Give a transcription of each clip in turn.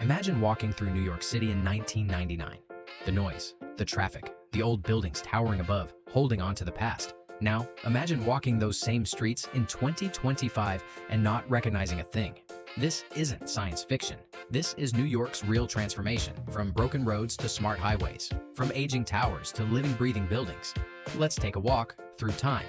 Imagine walking through New York City in 1999. The noise, the traffic, the old buildings towering above, holding on to the past. Now, imagine walking those same streets in 2025 and not recognizing a thing. This isn't science fiction. This is New York's real transformation, from broken roads to smart highways, from aging towers to living, breathing buildings. Let's take a walk through time.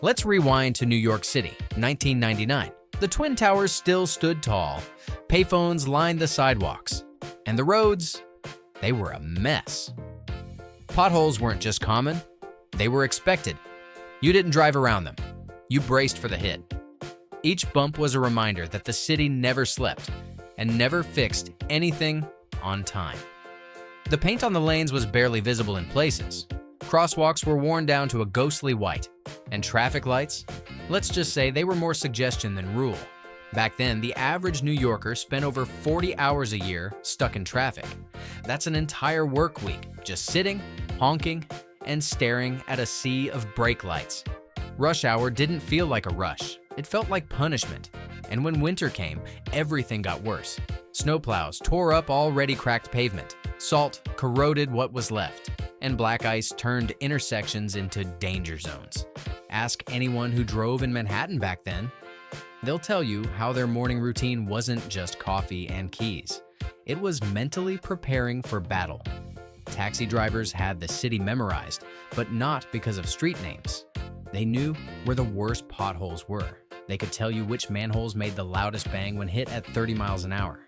Let's rewind to New York City, 1999. The Twin Towers still stood tall. Payphones lined the sidewalks. And the roads, they were a mess. Potholes weren't just common, they were expected. You didn't drive around them. You braced for the hit. Each bump was a reminder that the city never slept and never fixed anything on time. The paint on the lanes was barely visible in places. Crosswalks were worn down to a ghostly white. And traffic lights? Let's just say they were more suggestion than rule. Back then, the average New Yorker spent over 40 hours a year stuck in traffic. That's an entire work week, just sitting, honking, and staring at a sea of brake lights. Rush hour didn't feel like a rush. It felt like punishment. And when winter came, everything got worse. Snowplows tore up already cracked pavement. Salt corroded what was left. And black ice turned intersections into danger zones. Ask anyone who drove in Manhattan back then. They'll tell you how their morning routine wasn't just coffee and keys. It was mentally preparing for battle. Taxi drivers had the city memorized, but not because of street names. They knew where the worst potholes were. They could tell you which manholes made the loudest bang when hit at 30 miles an hour.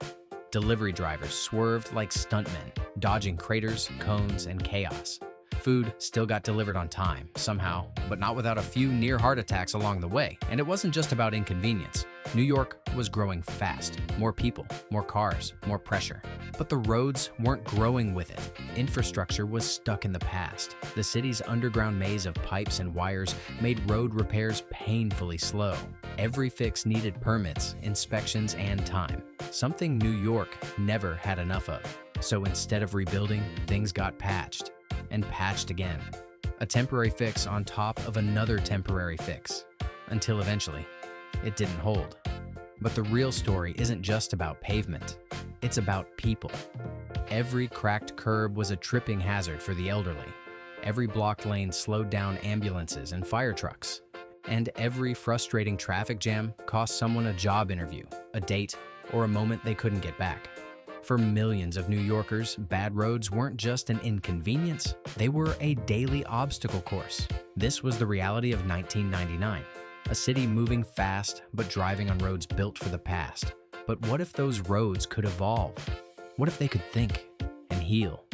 Delivery drivers swerved like stuntmen, dodging craters, cones, and chaos. Food still got delivered on time, somehow, but not without a few near heart attacks along the way. And it wasn't just about inconvenience. New York was growing fast. More people, more cars, more pressure. But the roads weren't growing with it. Infrastructure was stuck in the past. The city's underground maze of pipes and wires made road repairs painfully slow. Every fix needed permits, inspections, and time. Something New York never had enough of. So instead of rebuilding, things got patched. And patched again. A temporary fix on top of another temporary fix. Until eventually, it didn't hold. But the real story isn't just about pavement. It's about people. Every cracked curb was a tripping hazard for the elderly. Every blocked lane slowed down ambulances and fire trucks. And every frustrating traffic jam cost someone a job interview, a date, or a moment they couldn't get back. For millions of New Yorkers, bad roads weren't just an inconvenience, they were a daily obstacle course. This was the reality of 1999, a city moving fast but driving on roads built for the past. But what if those roads could evolve? What if they could think and heal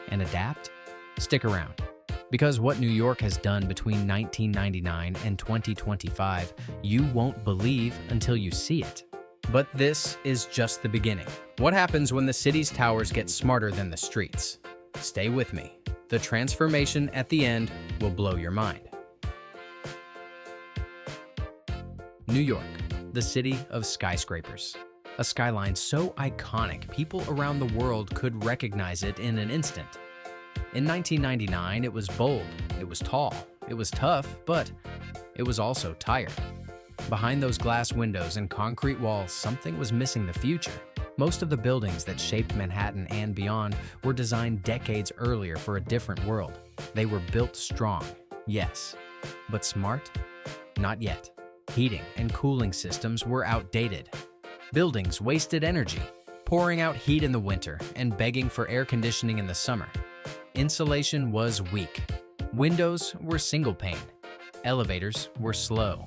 and adapt? Stick around, because what New York has done between 1999 and 2025, you won't believe until you see it. But this is just the beginning. What happens when the city's towers get smarter than the streets? Stay with me. The transformation at the end will blow your mind. New York, the city of skyscrapers. A skyline so iconic, people around the world could recognize it in an instant. In 1999, it was bold, it was tall, it was tough, but it was also tired. Behind those glass windows and concrete walls, something was missing: the future. Most of the buildings that shaped Manhattan and beyond were designed decades earlier for a different world. They were built strong, yes, but smart? Not yet. Heating and cooling systems were outdated. Buildings wasted energy, pouring out heat in the winter and begging for air conditioning in the summer. Insulation was weak. Windows were single pane. Elevators were slow.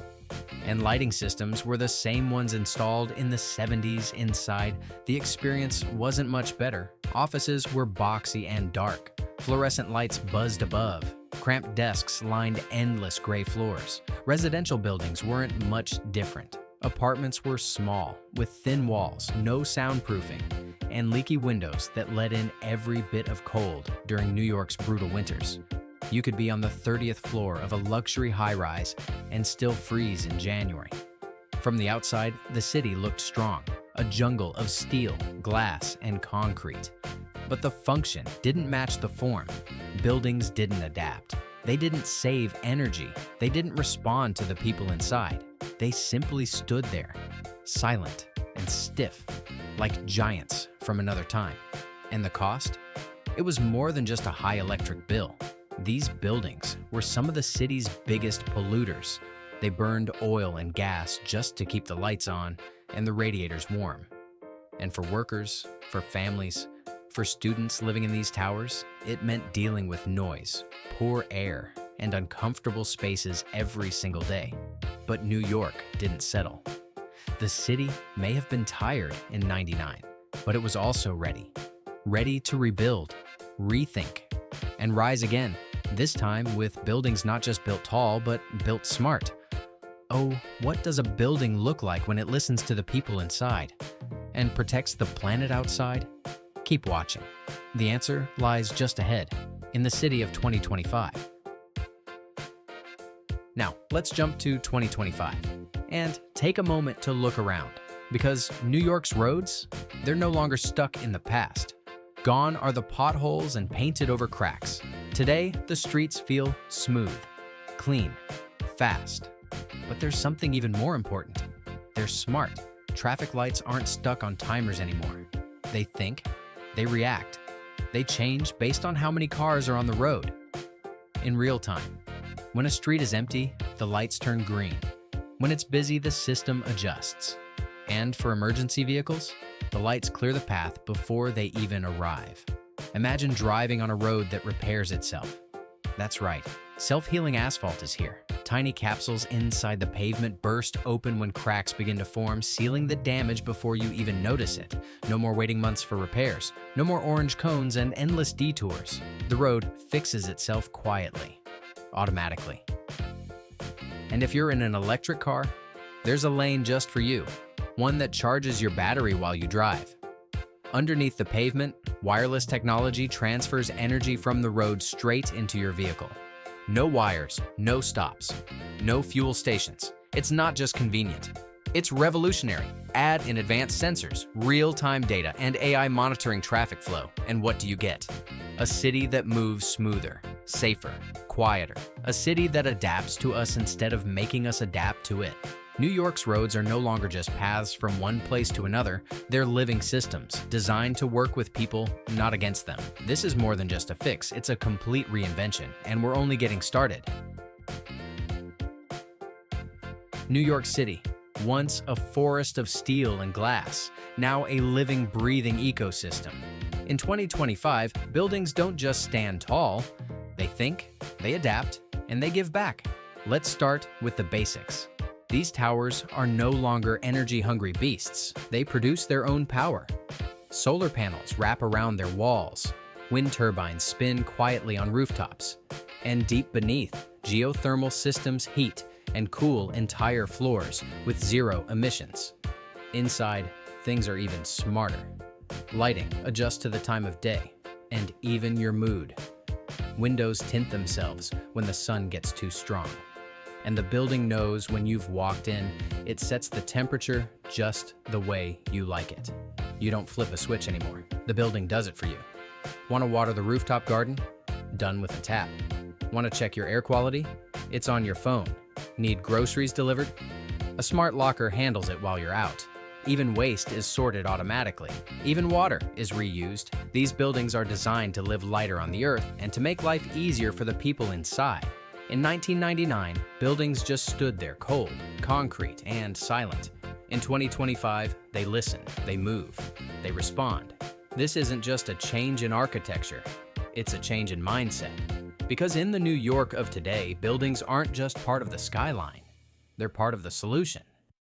And lighting systems were the same ones installed in the 70s inside. The experience wasn't much better. Offices were boxy and dark. Fluorescent lights buzzed above. Cramped desks lined endless gray floors. Residential buildings weren't much different. Apartments were small, with thin walls, no soundproofing, and leaky windows that let in every bit of cold during New York's brutal winters. You could be on the 30th floor of a luxury high-rise and still freeze in January. From the outside, the city looked strong, a jungle of steel, glass, and concrete. But the function didn't match the form. Buildings didn't adapt. They didn't save energy. They didn't respond to the people inside. They simply stood there, silent, and stiff, like giants from another time. And the cost? It was more than just a high electric bill. These buildings were some of the city's biggest polluters. They burned oil and gas just to keep the lights on and the radiators warm. And for workers, for families, for students living in these towers, it meant dealing with noise, poor air, and uncomfortable spaces every single day. But New York didn't settle. The city may have been tired in '99, but it was also ready to rebuild, rethink, and rise again, this time with buildings not just built tall, but built smart. Oh, what does a building look like when it listens to the people inside and protects the planet outside? Keep watching. The answer lies just ahead, in the city of 2025. Now, let's jump to 2025 and take a moment to look around, because New York's roads, they're no longer stuck in the past. Gone are the potholes and painted over cracks. Today, the streets feel smooth, clean, fast. But there's something even more important. They're smart. Traffic lights aren't stuck on timers anymore. They think, they react, they change based on how many cars are on the road. In real time. When a street is empty, the lights turn green. When it's busy, the system adjusts. And for emergency vehicles, the lights clear the path before they even arrive. Imagine driving on a road that repairs itself. That's right, self-healing asphalt is here. Tiny capsules inside the pavement burst open when cracks begin to form, sealing the damage before you even notice it. No more waiting months for repairs. No more orange cones and endless detours. The road fixes itself quietly, automatically. And if you're in an electric car, there's a lane just for you, one that charges your battery while you drive. Underneath the pavement, wireless technology transfers energy from the road straight into your vehicle. No wires, no stops, no fuel stations. It's not just convenient. It's revolutionary. Add in advanced sensors, real-time data, and AI monitoring traffic flow. And what do you get? A city that moves smoother, safer, quieter. A city that adapts to us instead of making us adapt to it. New York's roads are no longer just paths from one place to another. They're living systems, designed to work with people, not against them. This is more than just a fix, it's a complete reinvention, and we're only getting started. New York City, once a forest of steel and glass, now a living, breathing ecosystem. In 2025, buildings don't just stand tall, they think, they adapt, and they give back. Let's start with the basics. These towers are no longer energy-hungry beasts. They produce their own power. Solar panels wrap around their walls. Wind turbines spin quietly on rooftops. And deep beneath, geothermal systems heat and cool entire floors with zero emissions. Inside, things are even smarter. Lighting adjusts to the time of day, and even your mood. Windows tint themselves when the sun gets too strong. And the building knows when you've walked in, it sets the temperature just the way you like it. You don't flip a switch anymore. The building does it for you. Want to water the rooftop garden? Done with a tap. Want to check your air quality? It's on your phone. Need groceries delivered? A smart locker handles it while you're out. Even waste is sorted automatically. Even water is reused. These buildings are designed to live lighter on the earth and to make life easier for the people inside. In 1999, buildings just stood there cold, concrete, and silent. In 2025, they listen, they move, they respond. This isn't just a change in architecture, it's a change in mindset. Because in the New York of today, buildings aren't just part of the skyline, they're part of the solution.